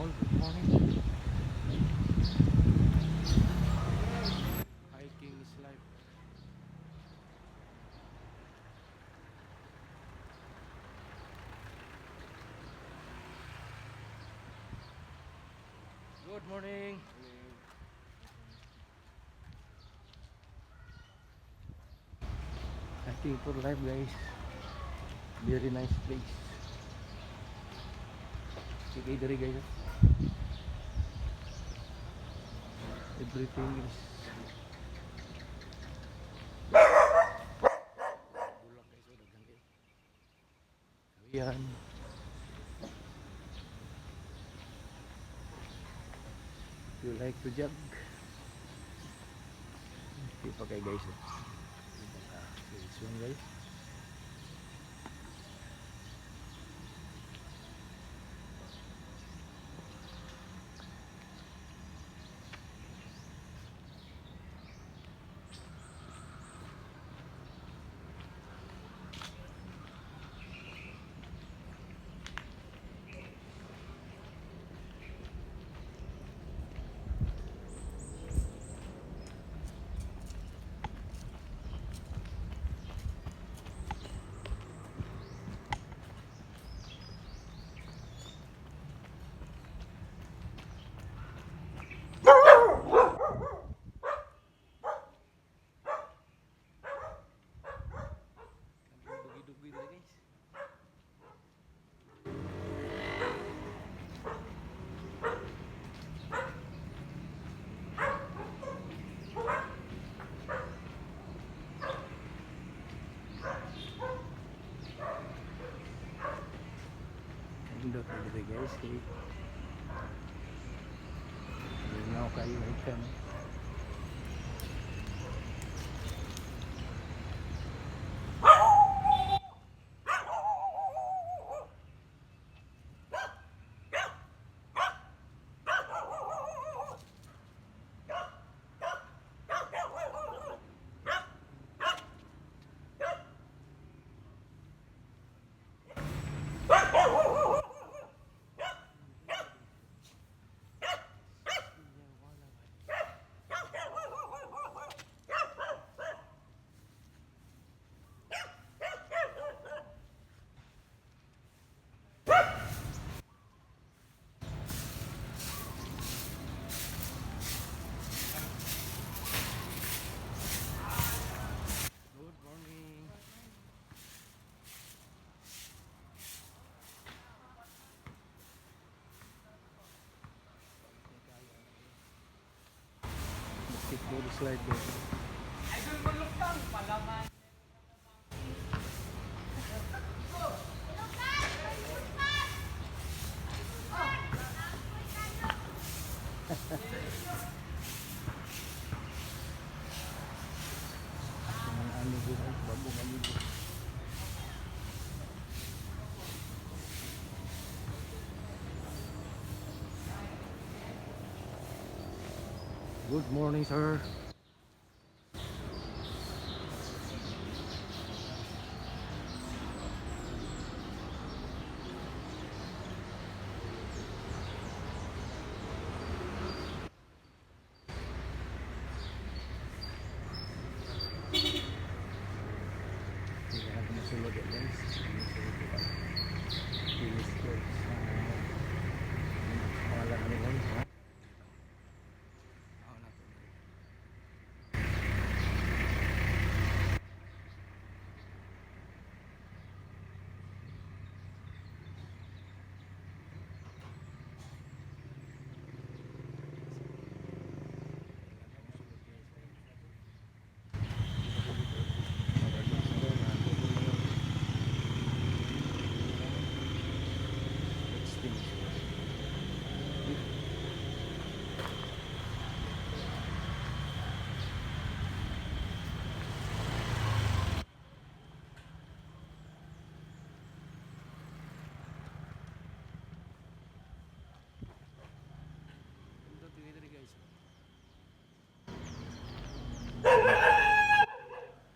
all. Good morning. Hiking is life. Good morning. Hiking for life, guys. Very nice place. Okay, there, guys. Everything is bulak, guys. Oh, dagan kayo. Ayan. If you like to jog, okay pa kayo, guys. This one, guys. Dugi-dugi dito, guys. Indot na dito, guys. Hindi nga ako kayo ikan. Good morning. Basketball slide guys. Ang ano dito, babong ano dito. Good morning, sir. Kailangan ko masulog yan, guys. Finish ko sa pangalan ano, guys, ha? Ako na to.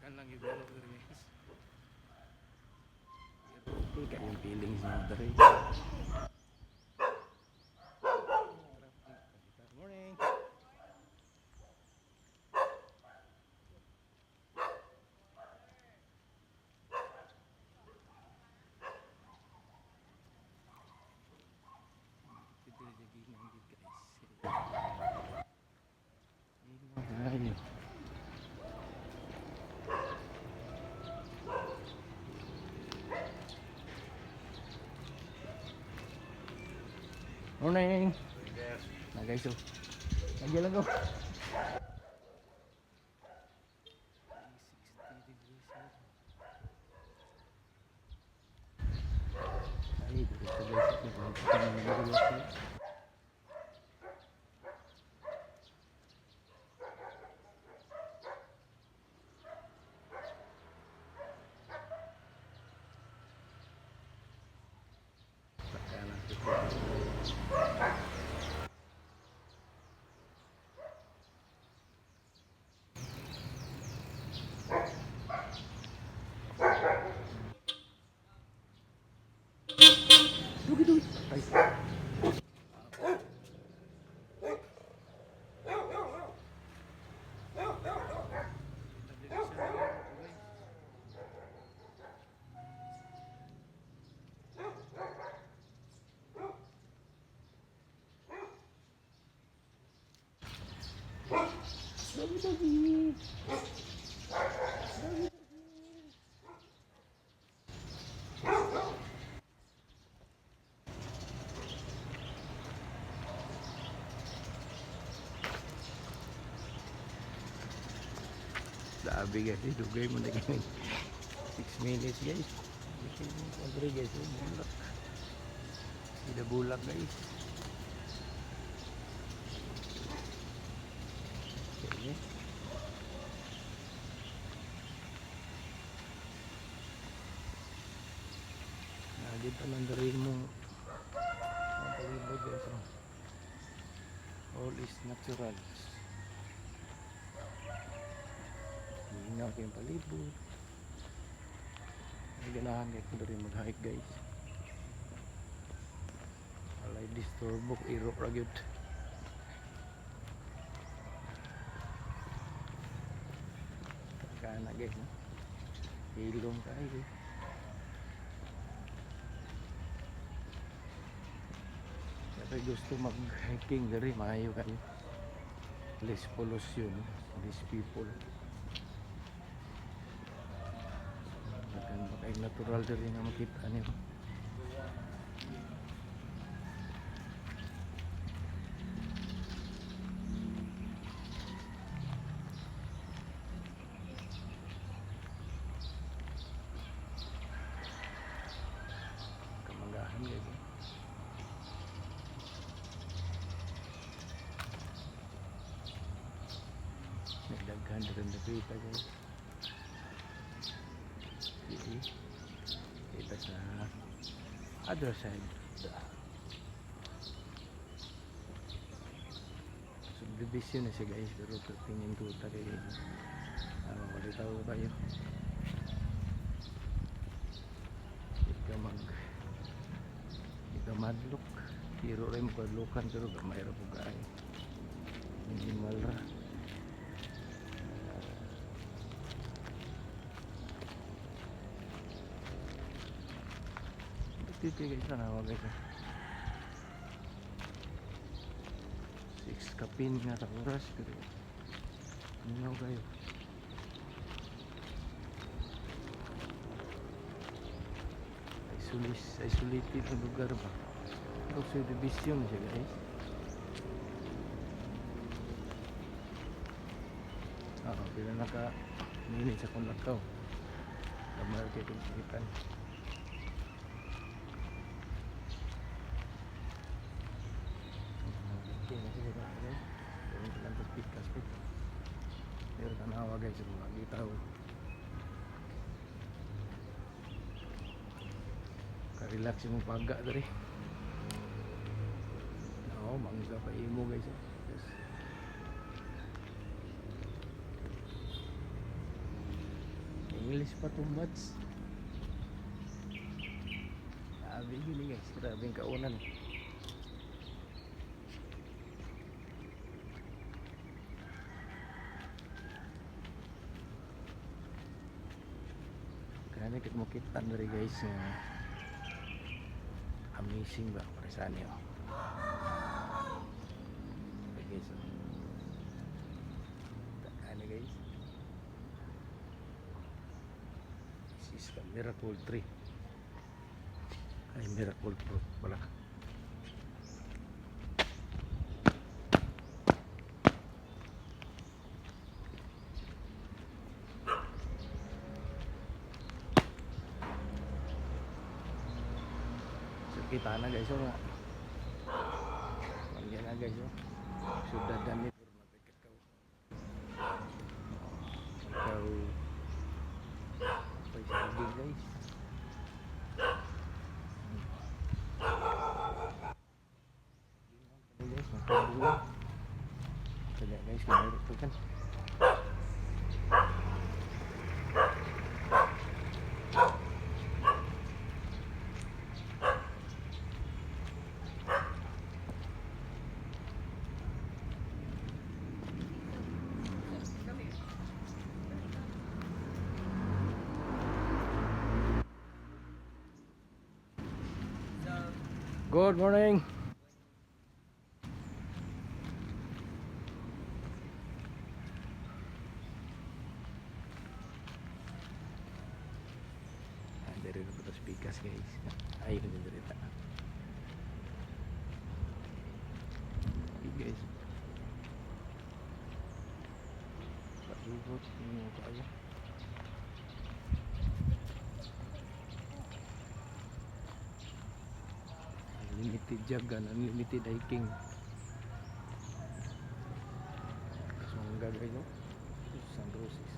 Kan lang yung bero dito, guys. Okay, kayong feelings mo dito. Ayun. Morning. Na guys, oh. Lagi lang ko. 60 degrees here. Ay, dito guys, ito. Doggy. Sabi guys, dugay mo na ganyan. 6 minutes guys. Siyempre guys, bulak. Sila bulak guys. Okay. Dito lang rin mo ang palibot guys. All is natural. Hinaw kayong palibot. May ganahan kayo kung rin mag-hike guys. Alay disturbok, irok ragyot. Kana guys, no? Hilong tayo. Kaya gusto mag-hiking dari, maayo kayo. Less pollution, less people. Bakay natural dari nga makita niyo. Kamanggahan guys. Nagdaghan rin na kita guys. Kita sa other side. Subdivision na siya guys, pero tingin ko tayo malitaw tayo. Ika madlook, tiro rin mo kadlukan, pero gamay ra po kayo. Minimal ra. Dito guys, sana wag guys. 6 kapin nga sa oras, pero ano kayo? Isolated ang lugar ba? Pero subdivision siya guys. Pila naka minit sa kundakaw. Kamar kayo kung sikitan. Pero tanawa guys, lagi tao. Ka-relax yung pagga dari. Mangga pa imo guys. Yes. English pa tumbats. Sabi gini guys, grabing kaunan. Kaya kita dari guys, amazing ba para sa inyo. Okay guys, so. Ano guys? This is the Miracle Tree. Ay, Miracle Fruit pala. So, kita na guys, oh. Yan na guys, oh. Sudah dami. Ikaw pa'y saging guys. Ini guys, makan dulu. Kaya guys, kemarin itu kan. Good morning. Dari putus pikas guys. Ayo cerita. Guys. Pak Jubut ini apa aja? Unlimited jagan, unlimited hiking. Sangga guys, no? San Roses.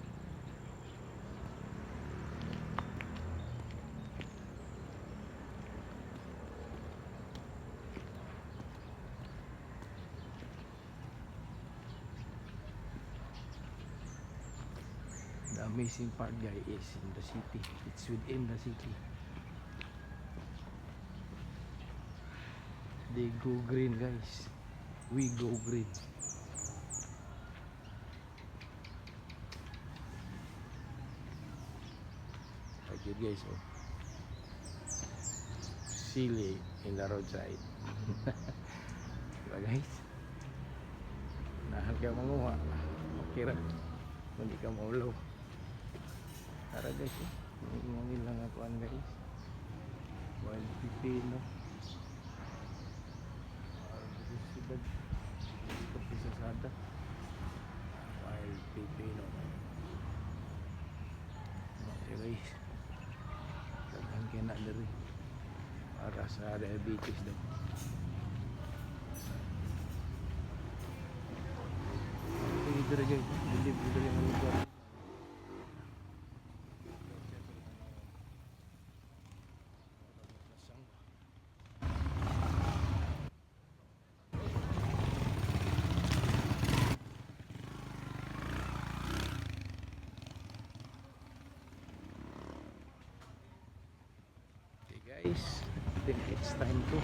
The amazing part guys is in the city. It's within the city. They go green guys. We go green. Okay guys, oh. Silly in the roadside. Diba guys? Nahan ka manguha. Okay ra. Hindi ka maulaw. Tara guys, oh. Ngomongin lang ako guys. Wild pipino. Dito sa Sada Wild pipino. Okay guys, daghang kena diri para sa diabetes daw. Diri guys, diri ang lugar. Guys, I think it's time to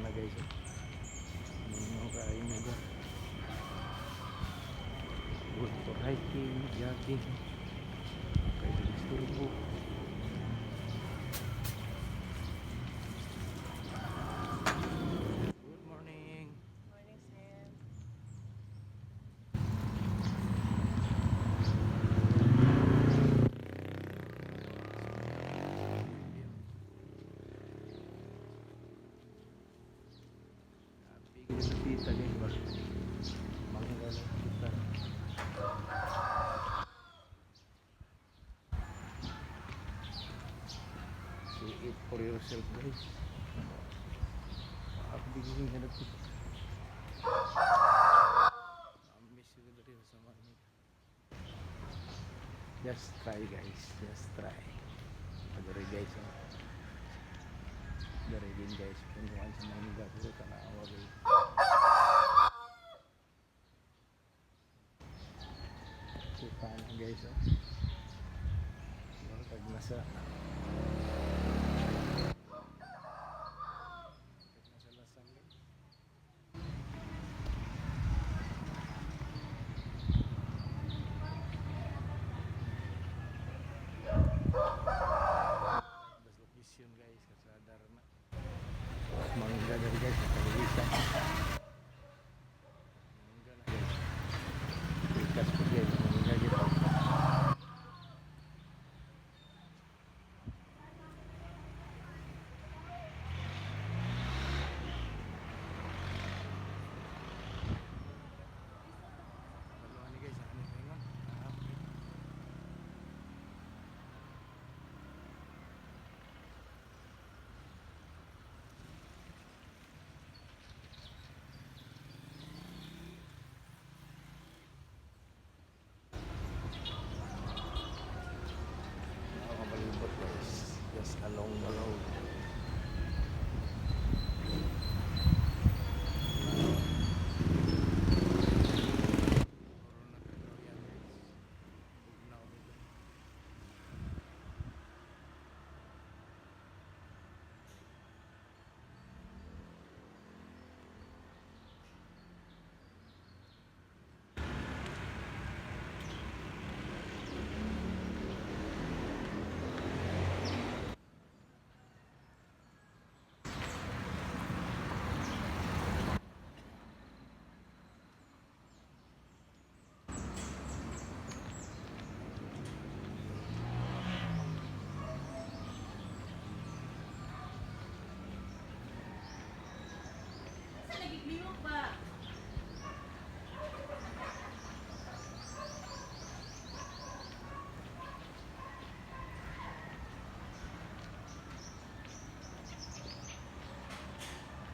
na guys. Ano kain nyo dyan? Good for hiking, jogging. Kayo disturbo. Good morning. Morning, Sam. Kita guys ba? Mangga lang kita. See it for yourself guys. Abigin ka na ito. Miss you dari sa mga. Just try guys. Just try. Dari guys. Dari din guys. Punuan sa mga nila. Puro tanawa guys. Kita na guys, oh. Pag nasa lasang guys.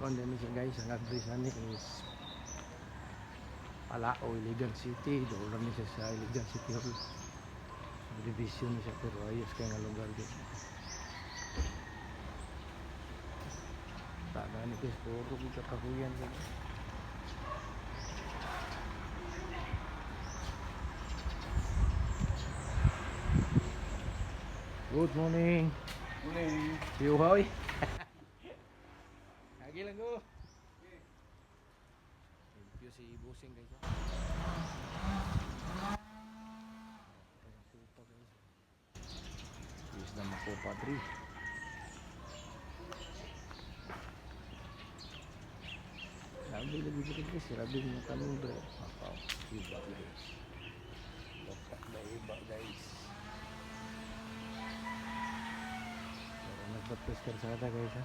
Kung din siya guys, ang address ani is Palao, Iligan City. Doon lang siya sa Iligan City Hall. Division siya pero ayos kaya nga lugar din. Taga ni guys, puro kita kahuyan guys. Good morning. Morning. Si Uhoy. Lagi lang ko. Thank you si Busing guys. Is na mako padri. Sabi lagi dito guys, sabi mo tanong dre. Apa? Iba guys. Dapat na iba guys. Pero nagpapres karsada guys ha.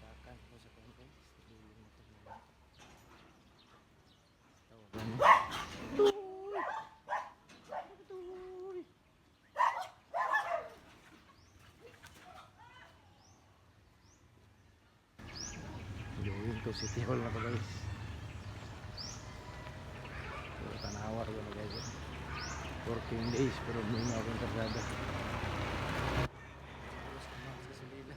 Sakan ko sa kanya guys. Duling na ito na. Tawagan mo. Gawin to City Hall na to guys. Pero tanawar ko na guys. 14 days pero may mga akong karsada. Tapos kumak sa Silila.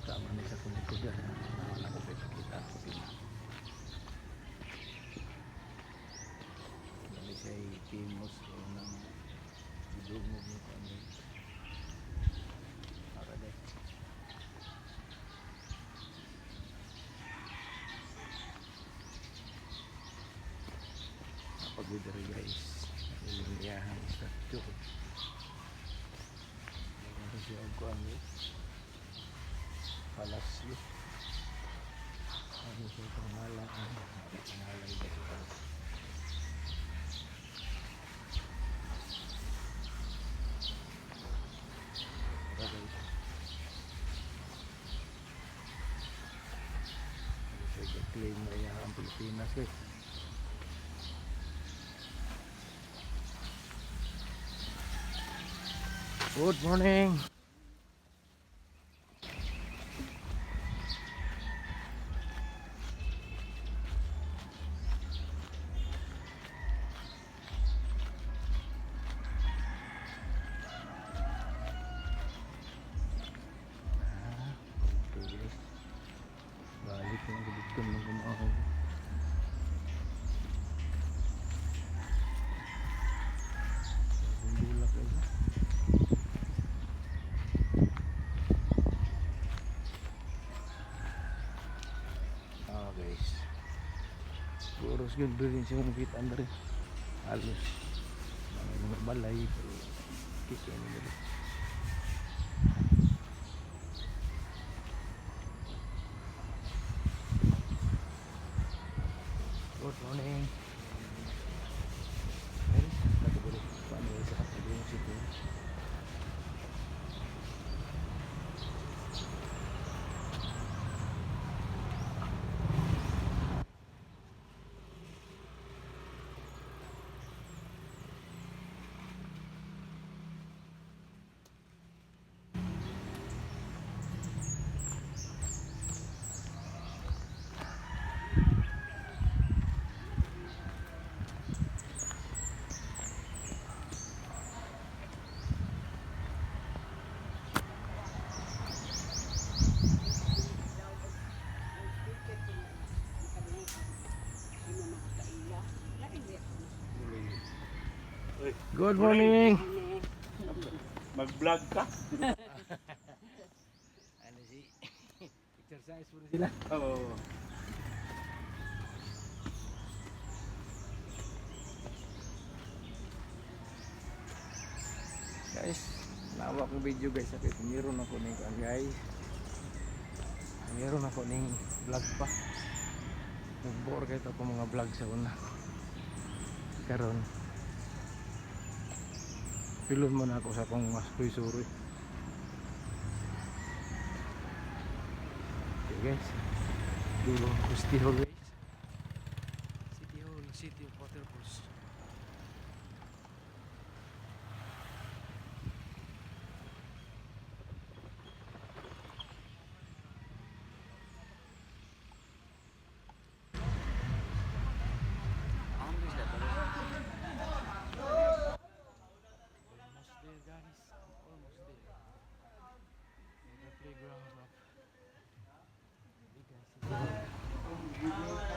Tama na sa kulikod yan. Nakapagkita ko sila. Dali siya ay timos o ng idungog mo kami. Para guys. Napag-widari guys. Ilimiyahan statue. Ito siya ang kuhan guys. Palasyo. Ano siya pangalan? Pangalan ba siya? Ito guys. Ano siya claim na yan ang Pilipinas guys. Good morning. Balik yung gabitkan ng kumakaw. Bundulak guys. Guys. Puros yun doon siya nakita na rin. Halos. Mga balay. Pero kikya nila rin. Good morning. Ay, nagbulit. Paano yung sa kapag situ? Good morning. Mag-vlog ka? Ano si picture Exercise mo sila. Oo. Guys, nawa kong video guys. Sakit, meron ako ning kan guys. Meron ako ning vlog pa. Nag-bore kahit ako mga vlog sa una. Karon. Pilon mo na ako sa akong mas suy-suroy. Okay guys. Dulo ko City Hall guys. City Hall, City of Waterfalls. Almost there guys. Almost there. The playground of. Hey guys.